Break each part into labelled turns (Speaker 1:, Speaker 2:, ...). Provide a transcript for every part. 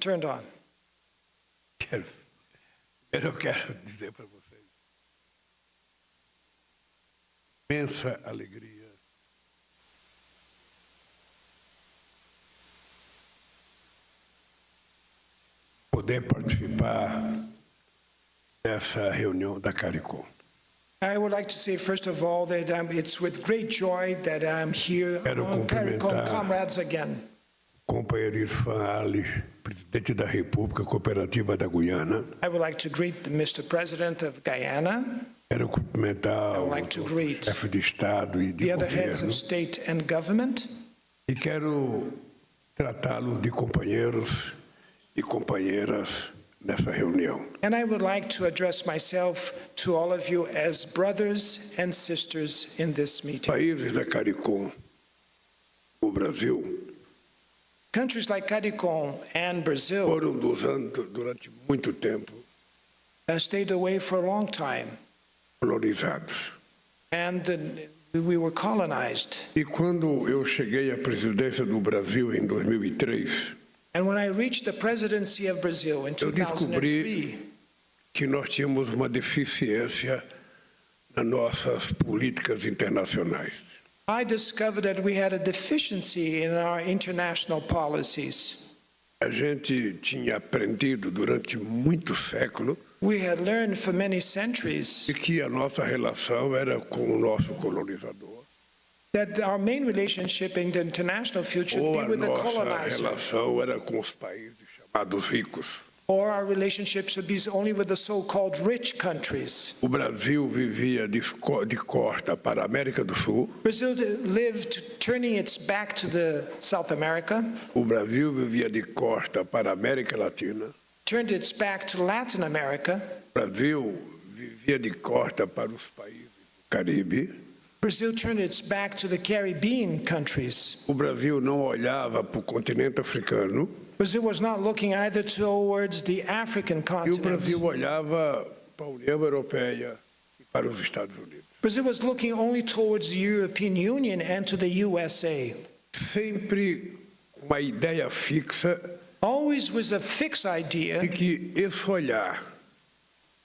Speaker 1: turned on.
Speaker 2: Eu quero dizer para vocês, imensa alegria poder participar dessa reunião da Caricom.
Speaker 1: I would like to say, first of all, that it's with great joy that I'm here on Caricom Comrades again.
Speaker 2: Companheiro Irfan Ali, presidente da República Cooperativa da Guiana.
Speaker 1: I would like to greet Mr. President of Guyana.
Speaker 2: Quero cumprimentar o chefe de Estado e de
Speaker 1: the other heads
Speaker 2: governo.
Speaker 1: of state and government.
Speaker 2: E quero tratá-lo de companheiros e companheiras nessa reunião.
Speaker 1: And I would like to address myself to all of you as brothers and sisters in this meeting.
Speaker 2: Países da Caricom, o Brasil,
Speaker 1: countries like Caricom and Brazil
Speaker 2: foram durante muito tempo
Speaker 1: stayed away for a long time,
Speaker 2: colonizados.
Speaker 1: and we were colonized.
Speaker 2: E quando eu cheguei à presidência do Brasil em 2003,
Speaker 1: And when I reached the presidency of Brazil in
Speaker 2: eu descobri
Speaker 1: 2003,
Speaker 2: que nós tínhamos uma deficiência nas nossas políticas internacionais.
Speaker 1: I discovered that we had a deficiency in our international policies.
Speaker 2: A gente tinha aprendido durante muitos séculos
Speaker 1: We had learned for many centuries
Speaker 2: de que a nossa relação era com o nosso colonizador,
Speaker 1: that our main relationship in the international field should
Speaker 2: ou
Speaker 1: be
Speaker 2: a
Speaker 1: with the
Speaker 2: nossa
Speaker 1: colonizer,
Speaker 2: relação era com os países chamados ricos.
Speaker 1: or our relationship should be only with the so-called rich countries.
Speaker 2: O Brasil vivia de costa para a América do Sul.
Speaker 1: Brazil lived turning its back to the South America,
Speaker 2: O Brasil vivia de costa para a América Latina.
Speaker 1: turned its back to Latin America.
Speaker 2: O Brasil vivia de costa para os países do Caribe.
Speaker 1: Brazil turned its back to the Caribbean countries.
Speaker 2: O Brasil não olhava para o continente africano.
Speaker 1: Brazil was not looking either towards the African
Speaker 2: E o
Speaker 1: continent.
Speaker 2: Brasil olhava para a União Europeia e para os Estados Unidos.
Speaker 1: Brazil was looking only towards the European Union and to the USA.
Speaker 2: Sempre uma ideia fixa
Speaker 1: Always was a fixed
Speaker 2: de
Speaker 1: idea,
Speaker 2: que esse olhar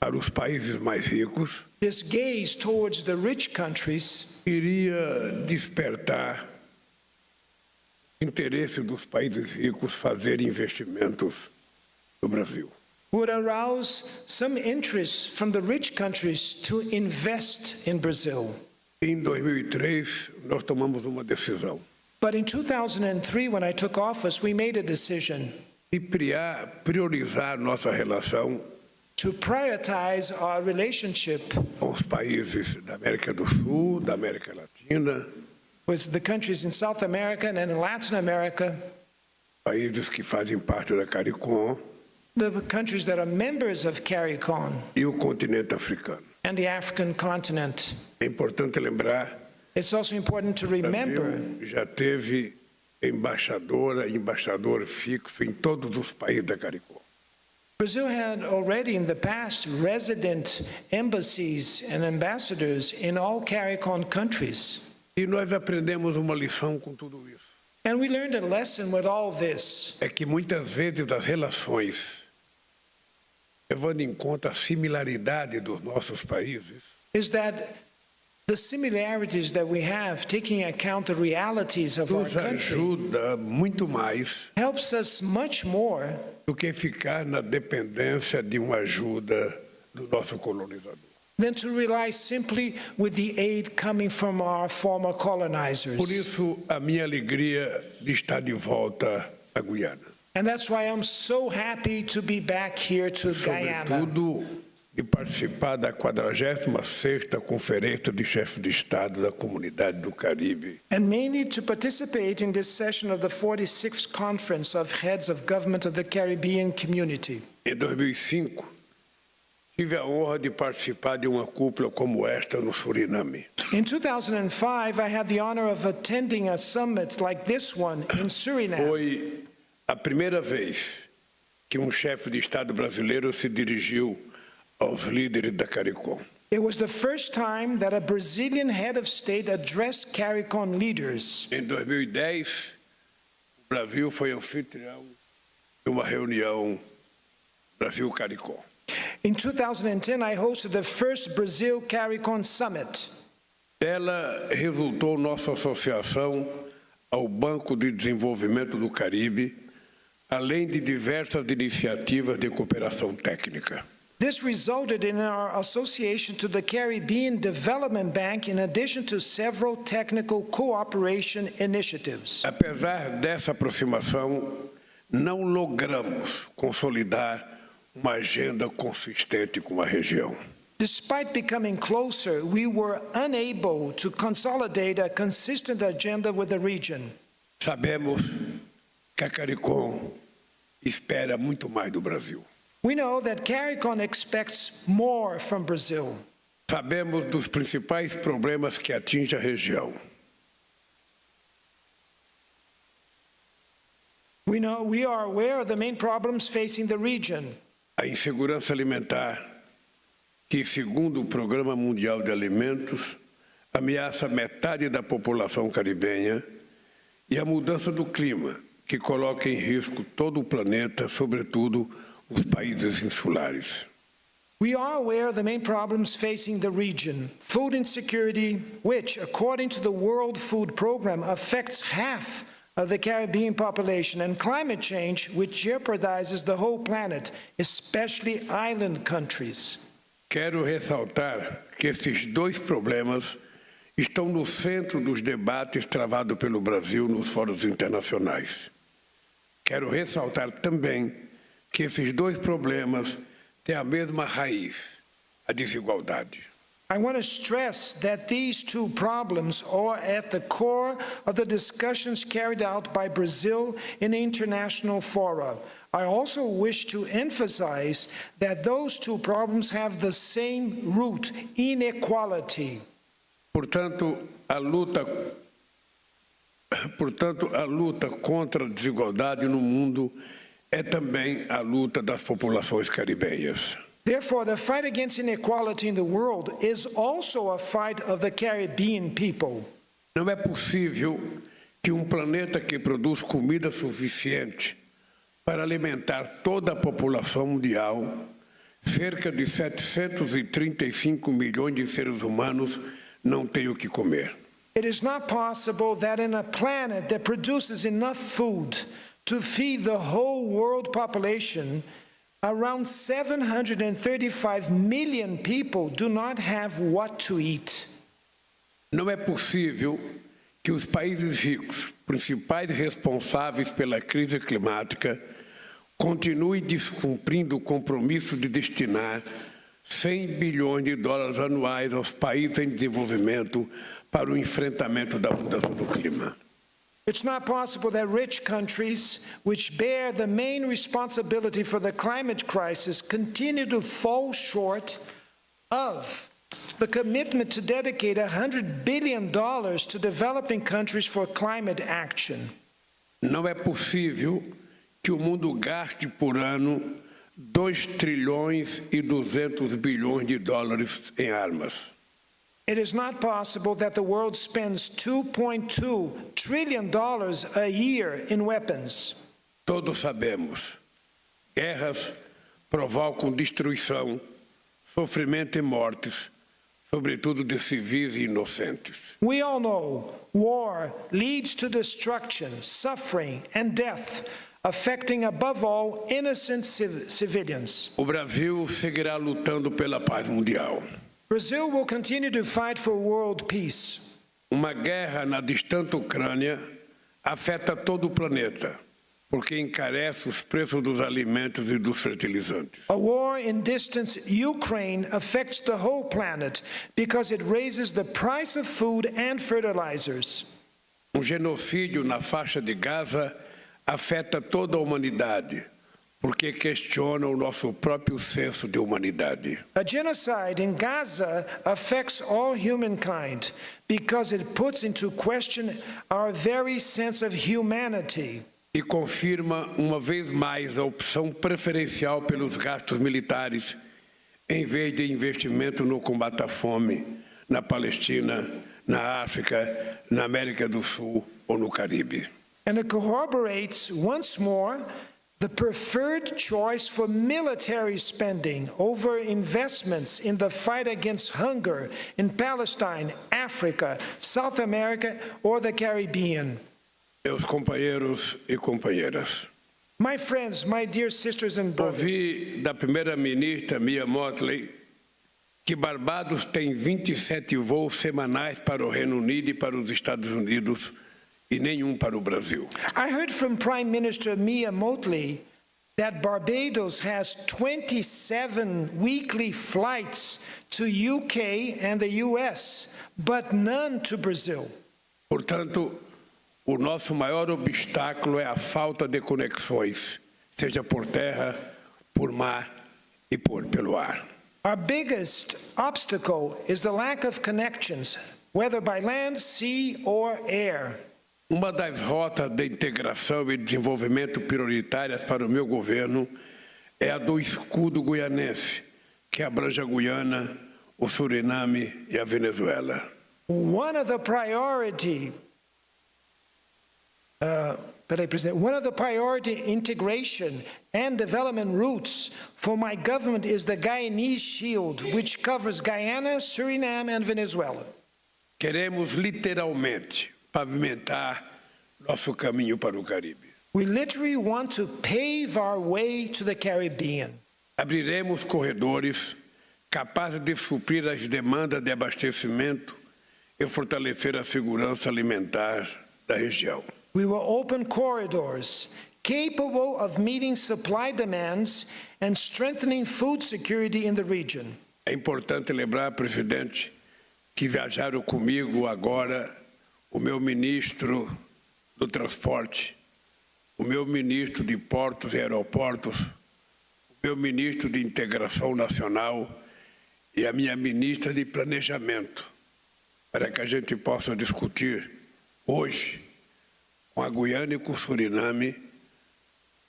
Speaker 2: para os países mais ricos
Speaker 1: this gaze towards the rich countries
Speaker 2: iria despertar o interesse dos países ricos fazer investimentos no Brasil.
Speaker 1: would arouse some interest from the rich countries to invest in Brazil.
Speaker 2: Em 2003, nós tomamos uma decisão
Speaker 1: But in 2003, when I took office, we made a decision
Speaker 2: de priorizar nossa relação
Speaker 1: to prioritize our relationship
Speaker 2: com os países da América do Sul, da América Latina,
Speaker 1: with the countries in South America and in Latin America,
Speaker 2: países que fazem parte da Caricom
Speaker 1: the countries that are members of Caricom,
Speaker 2: e o continente africano.
Speaker 1: and the African continent.
Speaker 2: É importante lembrar
Speaker 1: It's also important to
Speaker 2: que o
Speaker 1: remember
Speaker 2: Brasil já teve embaixador fixo em todos os países da Caricom.
Speaker 1: Brazil had already in the past resident embassies and ambassadors in all Caricom countries.
Speaker 2: E nós aprendemos uma lição com tudo isso.
Speaker 1: And we learned a lesson with all this.
Speaker 2: É que muitas vezes as relações, levando em conta a similaridade dos nossos países,
Speaker 1: Is that the similarities that we have, taking account the realities of our
Speaker 2: nos
Speaker 1: country,
Speaker 2: ajuda muito mais
Speaker 1: helps us much more
Speaker 2: do que ficar na dependência de uma ajuda do nosso colonizador.
Speaker 1: than to rely simply with the aid coming from our former colonizers.
Speaker 2: Por isso, a minha alegria de estar de volta à Guiana.
Speaker 1: And that's why I'm so happy to be back here to Guyana.
Speaker 2: Sobretudo, de participar da 46ª Conferência de Chefes de Estado da Comunidade do Caribe.
Speaker 1: And mainly to participate in this session of the 46th Conference of Heads of Government of the Caribbean Community.
Speaker 2: Em 2005, tive a honra de participar de uma cúpula como esta no Suriname.
Speaker 1: In 2005, I had the honor of attending a summit like this one in Suriname.
Speaker 2: Foi a primeira vez que um chefe de Estado brasileiro se dirigiu aos líderes da Caricom.
Speaker 1: It was the first time that a Brazilian head of state addressed Caricom leaders.
Speaker 2: Em 2010, o Brasil foi anfitrião uma reunião Brasil Caricom.
Speaker 1: In 2010, I hosted the first Brazil Caricom Summit.
Speaker 2: Dela resultou nossa associação ao Banco de Desenvolvimento do Caribe, além de diversas iniciativas de cooperação técnica.
Speaker 1: This resulted in our association to the Caribbean Development Bank, in addition to several technical cooperation initiatives.
Speaker 2: Apesar dessa aproximação, não logramos consolidar uma agenda consistente com a região.
Speaker 1: Despite becoming closer, we were unable to consolidate a consistent agenda with the region.
Speaker 2: Sabemos que a Caricom espera muito mais do Brasil.
Speaker 1: We know that Caricom expects more from Brazil.
Speaker 2: Sabemos dos principais problemas que atingem a região.
Speaker 1: We are aware of the main problems facing the region.
Speaker 2: A insegurança alimentar, que, segundo o Programa Mundial de Alimentos, ameaça metade da população caribenha, e a mudança do clima, que coloca em risco todo o planeta, sobretudo os países insulares.
Speaker 1: We are aware of the main problems facing the region. Food insecurity, which, according to the World Food Program, affects half of the Caribbean population, and climate change, which jeopardizes the whole planet, especially island countries.
Speaker 2: Quero ressaltar que esses dois problemas estão no centro dos debates travados pelo Brasil nos fóruns internacionais. Quero ressaltar também que esses dois problemas têm a mesma raiz, a desigualdade.
Speaker 1: I want to stress that these two problems are at the core of the discussions carried out by Brazil in international fora. I also wish to emphasize that those two problems have the same root, inequality.
Speaker 2: Portanto, a luta contra a desigualdade no mundo é também a luta das populações caribenhas.
Speaker 1: Therefore, the fight against inequality in the world is also a fight of the Caribbean people.
Speaker 2: Não é possível que um planeta que produz comida suficiente para alimentar toda a população mundial, cerca de 735 milhões de seres humanos, não tenha o que comer.
Speaker 1: It is not possible that in a planet that produces enough food to feed the whole world population, around 735 million people do not have what to eat.
Speaker 2: Não é possível que os países ricos, principais responsáveis pela crise climática, continuem descumprindo o compromisso de destinar 100 bilhões de dólares anuais aos países em desenvolvimento para o enfrentamento da mudança do clima.
Speaker 1: It's not possible that rich countries, which bear the main responsibility for the climate crisis, continue to fall short of the commitment to dedicate $100 billion to developing countries for climate action.
Speaker 2: Não é possível que o mundo gaste por ano 2 trilhões e 200 bilhões de dólares em armas.
Speaker 1: It is not possible that the world spends $2.2 trillion a year in weapons.
Speaker 2: Todos sabemos, guerras provocam destruição, sofrimento e mortes, sobretudo de civis e inocentes.
Speaker 1: We all know war leads to destruction, suffering, and death, affecting above all innocent civilians.
Speaker 2: O Brasil seguirá lutando pela paz mundial.
Speaker 1: Brazil will continue to fight for world peace.
Speaker 2: Uma guerra na distante Ucrânia afeta todo o planeta, porque encarece os preços dos alimentos e dos fertilizantes.
Speaker 1: A war in distant Ukraine affects the whole planet because it raises the price of food and fertilizers.
Speaker 2: Genocídio na faixa de Gaza afeta toda a humanidade, porque questiona o nosso próprio senso de humanidade.
Speaker 1: A genocide in Gaza affects all humankind because it puts into question our very sense of humanity.
Speaker 2: E confirma uma vez mais a opção preferencial pelos gastos militares, em vez de investimento no combate à fome, na Palestina, na África, na América do Sul ou no Caribe.
Speaker 1: And it corroborates once more the preferred choice for military spending over investments in the fight against hunger in Palestine, Africa, South America, or the Caribbean.
Speaker 2: Meus companheiros e companheiras,
Speaker 1: My friends, my dear sisters and brothers,
Speaker 2: ouvi da primeira-ministra Mia Mottley que Barbados tem 27 voos semanais para o Reino Unido e para os Estados Unidos e nenhum para o Brasil.
Speaker 1: I heard from Prime Minister Mia Mottley that Barbados has 27 weekly flights to UK and the US, but none to Brazil.
Speaker 2: Portanto, o nosso maior obstáculo é a falta de conexões, seja por terra, por mar e pelo ar.
Speaker 1: Our biggest obstacle is the lack of connections, whether by land, sea, or air.
Speaker 2: Uma das rotas de integração e desenvolvimento prioritárias para o meu governo é a do escudo guianense, que abrange a Guiana, o Suriname e a Venezuela.
Speaker 1: One of the priority integration and development routes for my government is the Guyanese Shield, which covers Guyana, Suriname, and Venezuela.
Speaker 2: Queremos literalmente pavimentar nosso caminho para o Caribe.
Speaker 1: We literally want to pave our way to the Caribbean.
Speaker 2: Abriremos corredores capazes de suprir as demandas de abastecimento e fortalecer a segurança alimentar da região.
Speaker 1: We will open corridors capable of meeting supply demands and strengthening food security in the region.
Speaker 2: É importante lembrar, presidente, que viajaram comigo agora o meu ministro do Transporte, o meu ministro de Portos e Aeroportos, o meu ministro de Integração Nacional e a minha ministra de Planejamento, para que a gente possa discutir hoje, com a Guiana e com o Suriname,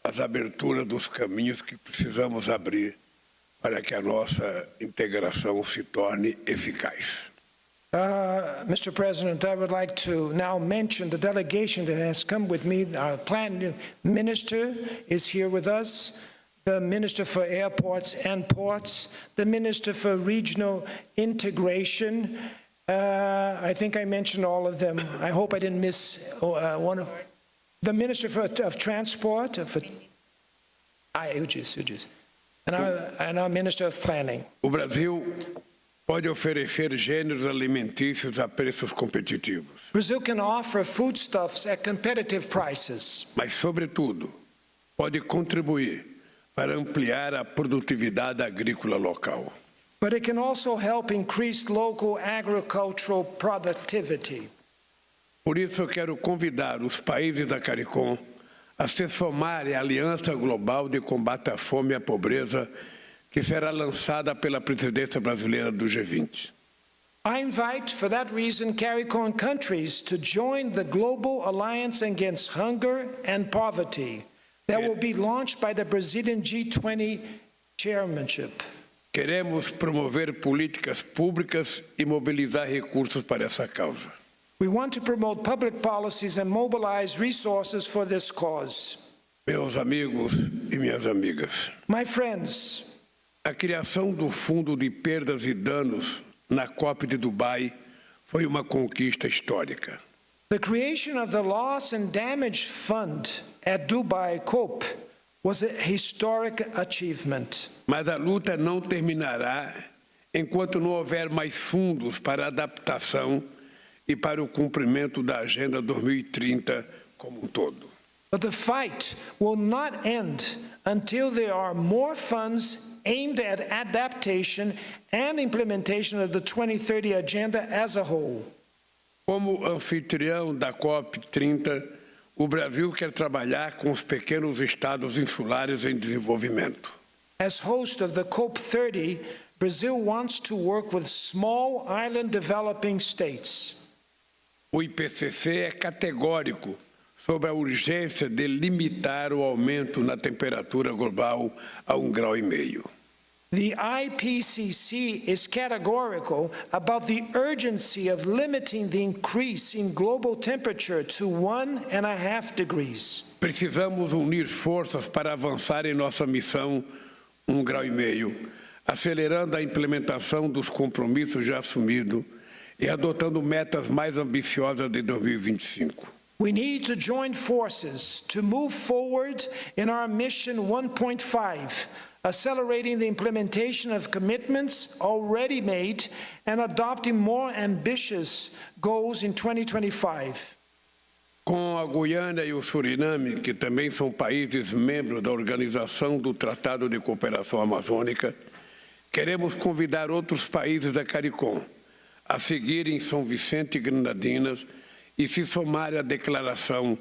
Speaker 2: as aberturas dos caminhos que precisamos abrir para que a nossa integração se torne eficaz.
Speaker 1: Mr. President, I would like to now mention the delegation that has come with me. Our Plan Minister is here with us, the Minister for Airports and Ports, the Minister for Regional Integration. I think I mentioned all of them. I hope I didn't miss one of the Minister of Transport, and our Minister of Planning.
Speaker 2: O Brasil pode oferecer gêneros alimentícios a preços competitivos.
Speaker 1: Brazil can offer foodstuffs at competitive prices.
Speaker 2: Mas, sobretudo, pode contribuir para ampliar a produtividade agrícola local.
Speaker 1: But it can also help increase local agricultural productivity.
Speaker 2: Por isso, eu quero convidar os países da Caricom a se somarem à Aliança Global de Combate à Fome e à Pobreza, que será lançada pela presidência brasileira do G20.
Speaker 1: I invite, for that reason, Caricom countries to join the Global Alliance Against Hunger and Poverty that will be launched by the Brazilian G20 chairmanship.
Speaker 2: Queremos promover políticas públicas e mobilizar recursos para essa causa.
Speaker 1: We want to promote public policies and mobilize resources for this cause.
Speaker 2: Meus amigos e minhas amigas,
Speaker 1: My friends,
Speaker 2: a criação do Fundo de Perdas e Danos na COP de Dubai foi uma conquista histórica.
Speaker 1: the creation of the Loss and Damage Fund at Dubai COP was a historic achievement.
Speaker 2: Mas a luta não terminará enquanto não houver mais fundos para adaptação e para o cumprimento da Agenda 2030 como um todo.
Speaker 1: But the fight will not end until there are more funds aimed at adaptation and implementation of the 2030 Agenda as a whole.
Speaker 2: Como anfitrião da COP30, o Brasil quer trabalhar com os pequenos estados insulares em desenvolvimento.
Speaker 1: As host of the COP30, Brazil wants to work with small island developing states.
Speaker 2: O IPCC é categórico sobre a urgência de limitar o aumento na temperatura global a 1,5 graus.
Speaker 1: The IPCC is categorical about the urgency of limiting the increase in global temperature to 1.5 degrees.
Speaker 2: Precisamos unir forças para avançar em nossa missão 1,5 graus, acelerando a implementação dos compromissos já assumidos e adotando metas mais ambiciosas de 2025.
Speaker 1: We need to join forces to move forward in our mission 1.5, accelerating the implementation of commitments already made and adopting more ambitious goals in 2025.
Speaker 2: Com a Guiana e o Suriname, que também são países membros da Organização do Tratado de Cooperação Amazônica, queremos convidar outros países da Caricom a seguirem São Vicente e Granadinas e se somarem à declaração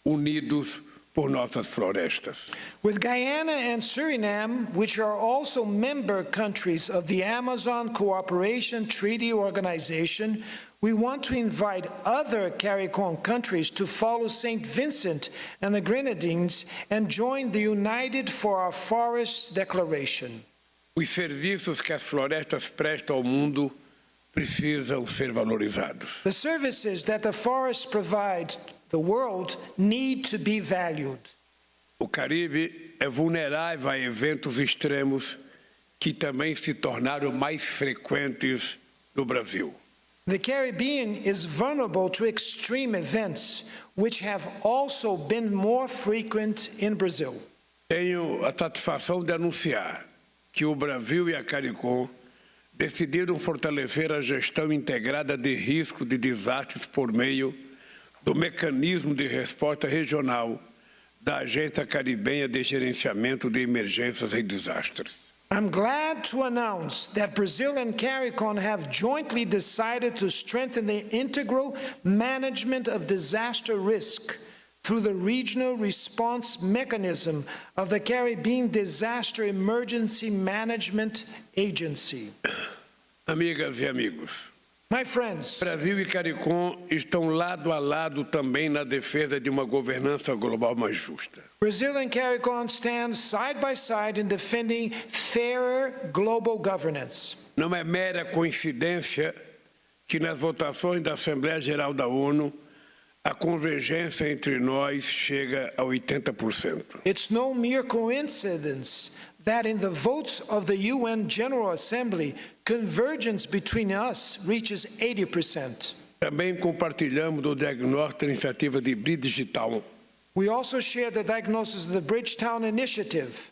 Speaker 2: Unidos por Nossas Florestas.
Speaker 1: With Guyana and Suriname, which are also member countries of the Amazon Cooperation Treaty Organization, we want to invite other Caricom countries to follow St. Vincent and the Grenadines and join the United for Our Forests Declaration.
Speaker 2: Os serviços que as florestas prestam ao mundo precisam ser valorizados.
Speaker 1: The services that the forests provide the world need to be valued.
Speaker 2: O Caribe é vulnerável a eventos extremos que também se tornaram mais frequentes no Brasil.
Speaker 1: The Caribbean is vulnerable to extreme events, which have also been more frequent in Brazil.
Speaker 2: Tenho a satisfação de anunciar que o Brasil e a Caricom decidiram fortalecer a gestão integrada de risco de desastres por meio do mecanismo de resposta regional da Agência Caribenha de Gerenciamento de Emergências e Desastres.
Speaker 1: I'm glad to announce that Brazil and Caricom have jointly decided to strengthen the integral management of disaster risk through the regional response mechanism of the Caribbean Disaster Emergency Management Agency.
Speaker 2: Amigas e amigos,
Speaker 1: My friends,
Speaker 2: Brasil e Caricom estão lado a lado também na defesa de uma governança global mais justa.
Speaker 1: Brazil and Caricom stand side by side in defending fairer global governance.
Speaker 2: Não é mera coincidência que nas votações da Assembleia Geral da ONU a convergência entre nós chega a 80%.
Speaker 1: It's no mere coincidence that in the votes of the UN General Assembly, convergence between us reaches 80%.
Speaker 2: Também compartilhamos do diagnóstico da iniciativa de híbrido digital.
Speaker 1: We also share the diagnosis of the Bridgetown Initiative.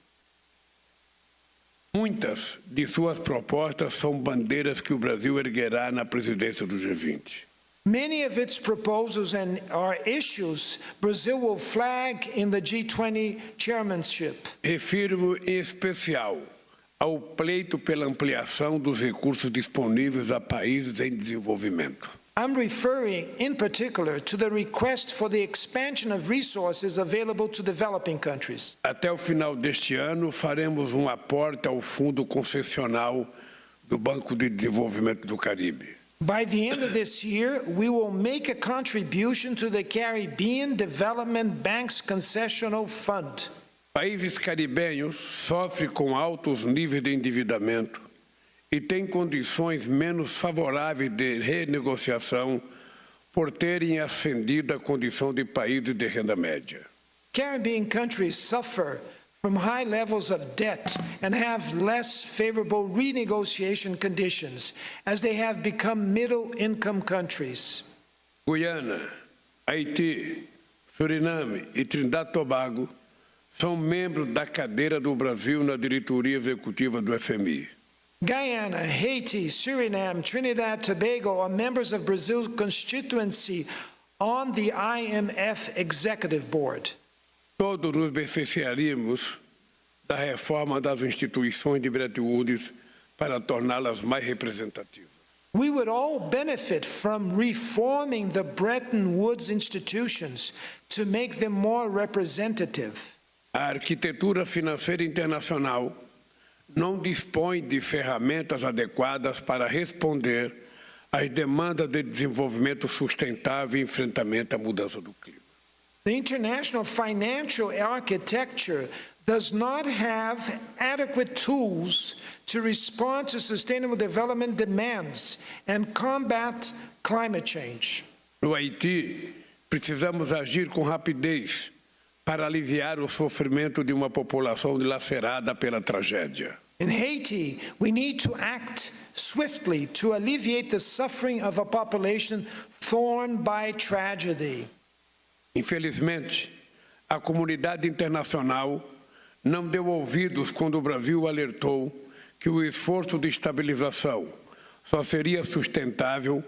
Speaker 2: Muitas de suas propostas são bandeiras que o Brasil erguerá na presidência do G20.
Speaker 1: Many of its proposals are issues Brazil will flag in the G20 chairmanship.
Speaker 2: Refiro-me em especial ao pleito pela ampliação dos recursos disponíveis a países em desenvolvimento.
Speaker 1: I'm referring in particular to the request for the expansion of resources available to developing countries.
Speaker 2: Até o final deste ano, faremos um aporte ao Fundo Concessional do Banco de Desenvolvimento do Caribe.
Speaker 1: By the end of this year, we will make a contribution to the Caribbean Development Bank's Concessional Fund.
Speaker 2: Países caribenhos sofrem com altos níveis de endividamento e têm condições menos favoráveis de renegociação por terem ascendido à condição de países de renda média.
Speaker 1: Caribbean countries suffer from high levels of debt and have less favorable renegotiation conditions as they have become middle-income countries.
Speaker 2: Guiana, Haiti, Suriname e Trindade e Tobago são membros da cadeira do Brasil na diretoria executiva do FMI.
Speaker 1: Guyana, Haiti, Suriname, Trinidad, Tobago are members of Brazil's constituency on the IMF Executive Board.
Speaker 2: Todos nos beneficiaríamos da reforma das instituições de Bretton Woods para torná-las mais representativas.
Speaker 1: We would all benefit from reforming the Bretton Woods institutions to make them more representative.
Speaker 2: A arquitetura financeira internacional não dispõe de ferramentas adequadas para responder às demandas de desenvolvimento sustentável e enfrentamento à mudança do clima.
Speaker 1: The international financial architecture does not have adequate tools to respond to sustainable development demands and combat climate change.
Speaker 2: No Haiti, precisamos agir com rapidez para aliviar o sofrimento de uma população dilacerada pela tragédia.
Speaker 1: In Haiti, we need to act swiftly to alleviate the suffering of a population torn by tragedy.
Speaker 2: Infelizmente, a comunidade internacional não deu ouvidos quando o Brasil alertou que o esforço de estabilização só seria sustentável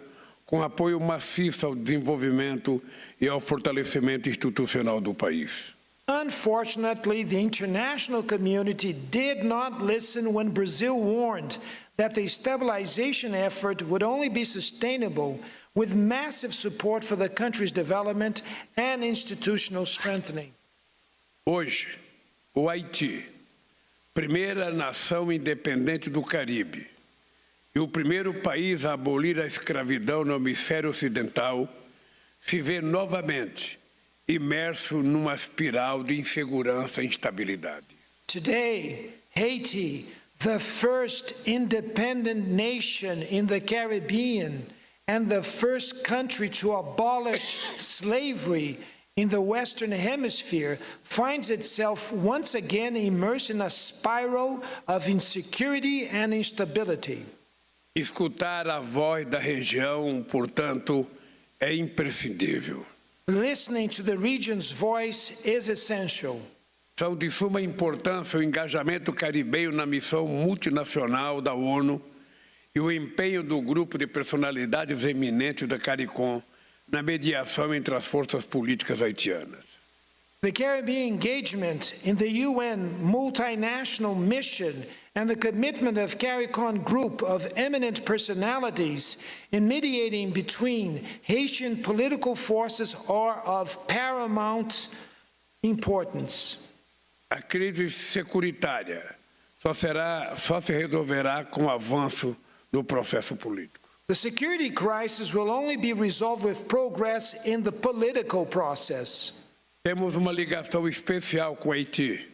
Speaker 2: com apoio maciço ao desenvolvimento e ao fortalecimento institucional do país.
Speaker 1: Unfortunately, the international community did not listen when Brazil warned that the stabilization effort would only be sustainable with massive support for the country's development and institutional strengthening.
Speaker 2: Hoje, o Haiti, primeira nação independente do Caribe e o primeiro país a abolir a escravidão no hemisfério ocidental, se vê novamente imerso numa espiral de insegurança e instabilidade.
Speaker 1: Today, Haiti, the first independent nation in the Caribbean and the first country to abolish slavery in the Western Hemisphere, finds itself once again immersed in a spiral of insecurity and instability.
Speaker 2: Escutar a voz da região, portanto, é imprescindível.
Speaker 1: Listening to the region's voice is essential.
Speaker 2: São de suma importância o engajamento caribenho na missão multinacional da ONU e o empenho do grupo de personalidades eminentes da Caricom na mediação entre as forças políticas haitianas.
Speaker 1: The Caribbean engagement in the UN multinational mission and the commitment of Caricom group of eminent personalities in mediating between Haitian political forces are of paramount importance.
Speaker 2: A crise securitária só se resolverá com o avanço do processo político.
Speaker 1: The security crisis will only be resolved with progress in the political process.
Speaker 2: Temos uma ligação especial com Haiti,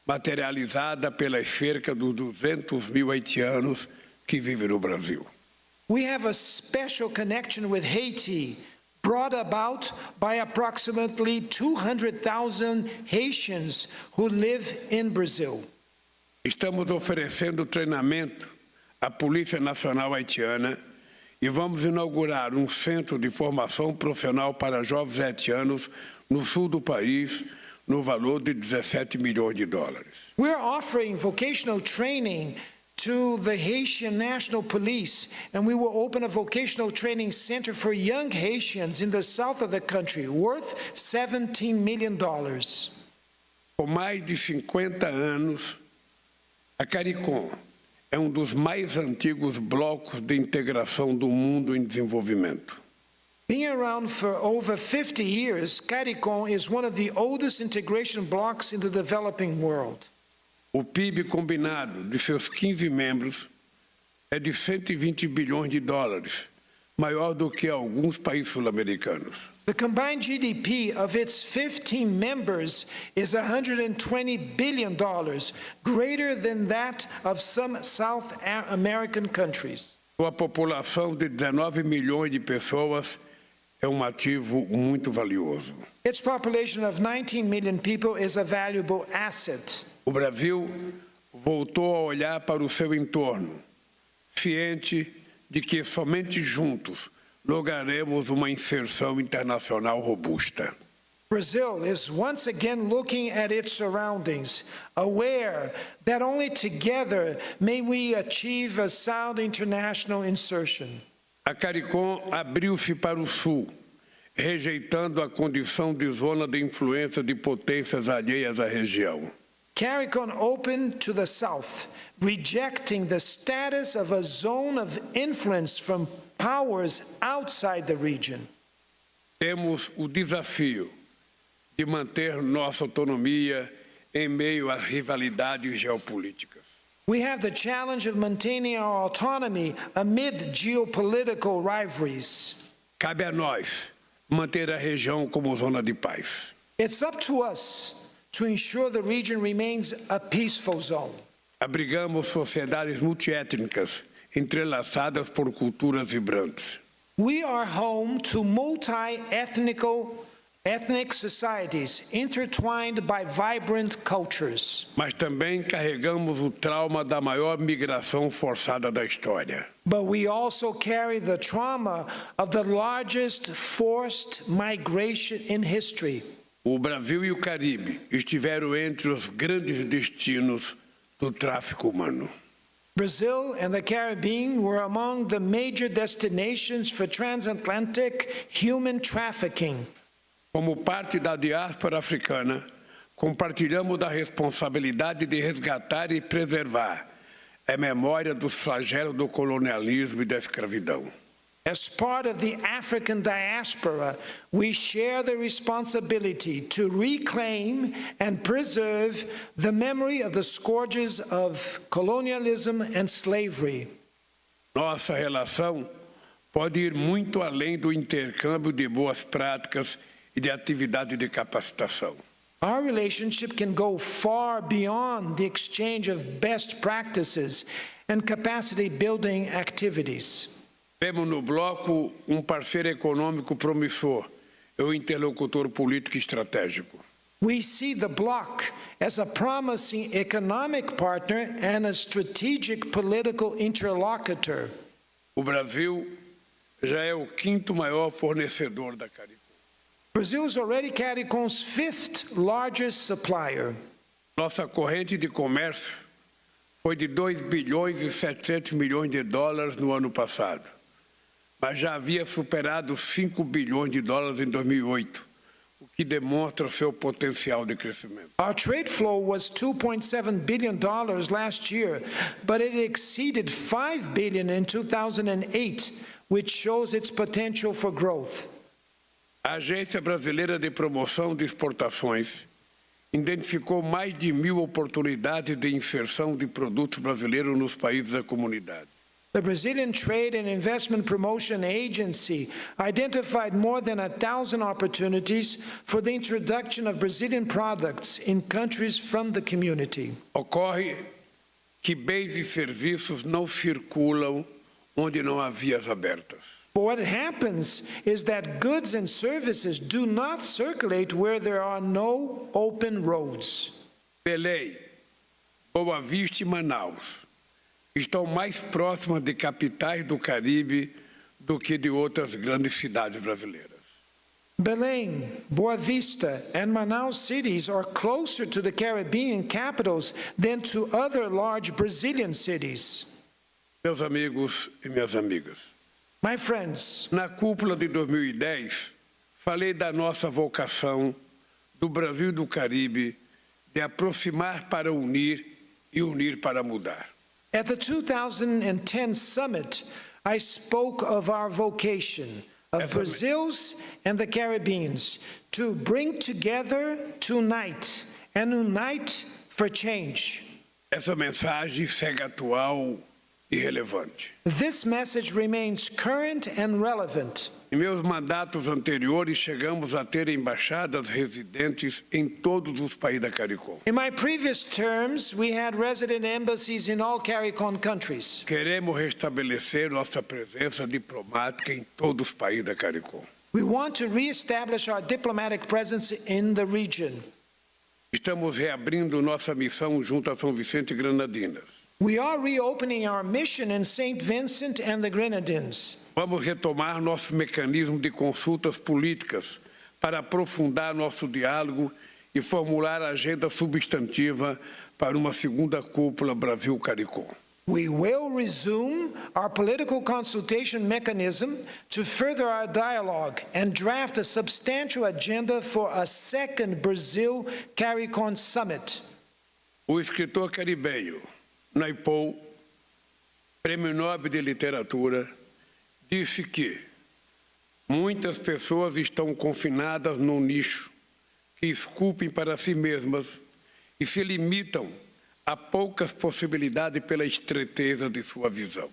Speaker 2: materializada pelas cerca dos 200 mil haitianos que vivem no Brasil.
Speaker 1: We have a special connection with Haiti, brought about by approximately 200,000 Haitians who live in Brazil.
Speaker 2: Estamos oferecendo treinamento à Polícia Nacional Haitiana e vamos inaugurar um centro de formação profissional para jovens haitianos no sul do país, no valor de 17 milhões de dólares.
Speaker 1: We're offering vocational training to the Haitian National Police, and we will open a vocational training center for young Haitians in the south of the country, worth $17 million.
Speaker 2: Por mais de 50 anos, a Caricom é um dos mais antigos blocos de integração do mundo em desenvolvimento.
Speaker 1: Being around for over 50 years, Caricom is one of the oldest integration blocks in the developing world.
Speaker 2: O PIB combinado de seus 15 membros é de 120 bilhões de dólares, maior do que alguns países sul-americanos.
Speaker 1: The combined GDP of its 15 members is $120 billion, greater than that of some South American countries.
Speaker 2: Sua população de 19 milhões de pessoas é um ativo muito valioso.
Speaker 1: Its population of 19 million people is a valuable asset.
Speaker 2: O Brasil voltou a olhar para o seu entorno, ciente de que somente juntos lograremos uma inserção internacional robusta.
Speaker 1: Brazil is once again looking at its surroundings, aware that only together may we achieve a sound international insertion.
Speaker 2: A Caricom abriu-se para o sul, rejeitando a condição de zona de influência de potências alheias à região.
Speaker 1: Caricom opened to the south, rejecting the status of a zone of influence from powers outside the region.
Speaker 2: Temos o desafio de manter nossa autonomia em meio às rivalidades geopolíticas.
Speaker 1: We have the challenge of maintaining our autonomy amid geopolitical rivalries.
Speaker 2: Cabe a nós manter a região como zona de paz.
Speaker 1: It's up to us to ensure the region remains a peaceful zone.
Speaker 2: Abrigamos sociedades multiétnicas, entrelaçadas por culturas vibrantes.
Speaker 1: We are home to multi-ethnic ethnic societies intertwined by vibrant cultures.
Speaker 2: Mas também carregamos o trauma da maior migração forçada da história.
Speaker 1: But we also carry the trauma of the largest forced migration in history.
Speaker 2: O Brasil e o Caribe estiveram entre os grandes destinos do tráfico humano.
Speaker 1: Brazil and the Caribbean were among the major destinations for transatlantic human trafficking.
Speaker 2: Como parte da diáspora africana, compartilhamos da responsabilidade de resgatar e preservar a memória dos flagelos do colonialismo e da escravidão.
Speaker 1: As part of the African diaspora, we share the responsibility to reclaim and preserve the memory of the scourges of colonialism and slavery.
Speaker 2: Nossa relação pode ir muito além do intercâmbio de boas práticas e de atividade de capacitação.
Speaker 1: Our relationship can go far beyond the exchange of best practices and capacity-building activities.
Speaker 2: Vemos no bloco parceiro econômico promissor e interlocutor político estratégico.
Speaker 1: We see the bloc as a promising economic partner and a strategic political interlocutor.
Speaker 2: O Brasil já é o quinto maior fornecedor da Caricom.
Speaker 1: Brazil is already Caricom's fifth largest supplier.
Speaker 2: Nossa corrente de comércio foi de 2 bilhões e 700 milhões de dólares no ano passado, mas já havia superado 5 bilhões de dólares em 2008, o que demonstra seu potencial de crescimento.
Speaker 1: Our trade flow was $2.7 billion last year, but it exceeded $5 billion in 2008, which shows its potential for growth.
Speaker 2: A Agência Brasileira de Promoção de Exportações identificou mais de 1.000 oportunidades de inserção de produtos brasileiros nos países da comunidade.
Speaker 1: The Brazilian Trade and Investment Promotion Agency identified more than 1,000 opportunities for the introduction of Brazilian products in countries from the community.
Speaker 2: Ocorre que bens e serviços não circulam onde não há vias abertas.
Speaker 1: But what happens is that goods and services do not circulate where there are no open roads.
Speaker 2: Belém, Boa Vista e Manaus estão mais próximas de capitais do Caribe do que de outras grandes cidades brasileiras.
Speaker 1: Belém, Boa Vista, and Manaus cities are closer to the Caribbean capitals than to other large Brazilian cities.
Speaker 2: Meus amigos e minhas amigas,
Speaker 1: My friends,
Speaker 2: na cúpula de 2010, falei da nossa vocação do Brasil e do Caribe de aproximar para unir e unir para mudar.
Speaker 1: at the 2010 summit, I spoke of our vocation of Brazil's and the Caribbean's to bring together, to unite, and unite for change.
Speaker 2: Essa mensagem segue atual e relevante.
Speaker 1: This message remains current and relevant.
Speaker 2: Em meus mandatos anteriores, chegamos a ter embaixadas residentes em todos os países da Caricom.
Speaker 1: In my previous terms, we had resident embassies in all Caricom countries.
Speaker 2: Queremos restabelecer nossa presença diplomática em todos os países da Caricom.
Speaker 1: We want to reestablish our diplomatic presence in the region.
Speaker 2: Estamos reabrindo nossa missão junto a São Vicente e Granadinas.
Speaker 1: We are reopening our mission in St. Vincent and the Grenadines.
Speaker 2: Vamos retomar nosso mecanismo de consultas políticas para aprofundar nosso diálogo e formular a agenda substantiva para uma segunda cúpula Brasil-Caricom.
Speaker 1: We will resume our political consultation mechanism to further our dialogue and draft a substantial agenda for a second Brazil-Caricom summit.
Speaker 2: O escritor caribenho Naipaul, Prêmio Nobel de Literatura, disse que muitas pessoas estão confinadas num nicho que esculpem para si mesmas e se limitam a poucas possibilidades pela estreiteza de sua visão.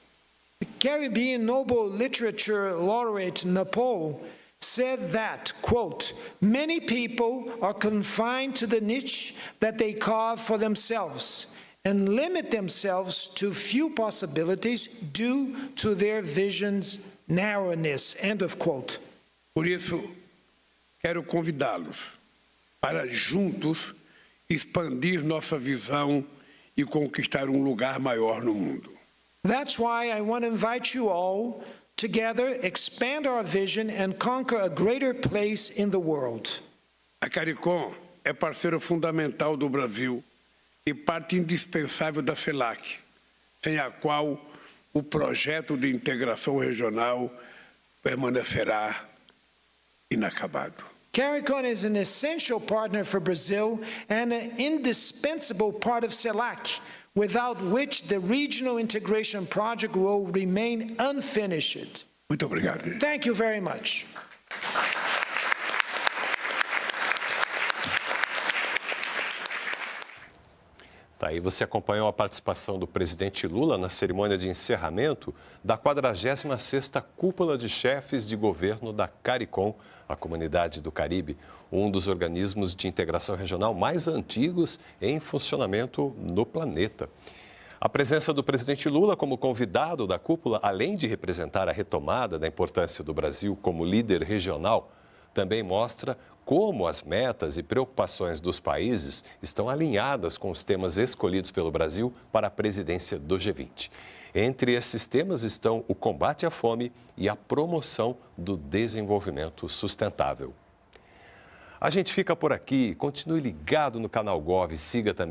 Speaker 1: The Caribbean Nobel Literature laureate Naipaul said that, quote, many people are confined to the niche that they carve for themselves and limit themselves to few possibilities due to their vision's narrowness, end of quote.
Speaker 2: Por isso, quero convidá-los para juntos expandir nossa visão e conquistar um lugar maior no mundo.
Speaker 1: That's why I want to invite you all together, expand our vision and conquer a greater place in the world.
Speaker 2: A Caricom é parceiro fundamental do Brasil e parte indispensável da CELAC, sem a qual o projeto de integração regional permanecerá inacabado.
Speaker 1: Caricom is an essential partner for Brazil and an indispensable part of CELAC, without which the regional integration project will remain unfinished.
Speaker 2: Muito obrigado.
Speaker 1: Thank you very much.
Speaker 3: Tá aí, você acompanhou a participação do presidente Lula na cerimônia de encerramento da 46ª Cúpula de Chefes de Governo da Caricom, a Comunidade do Caribe, um dos organismos de integração regional mais antigos em funcionamento no planeta. A presença do presidente Lula como convidado da cúpula, além de representar a retomada da importância do Brasil como líder regional, também mostra como as metas e preocupações dos países estão alinhadas com os temas escolhidos pelo Brasil para a presidência do G20. Entre esses temas estão o combate à fome e a promoção do desenvolvimento sustentável. A gente fica por aqui, continue ligado no canal Gov, siga também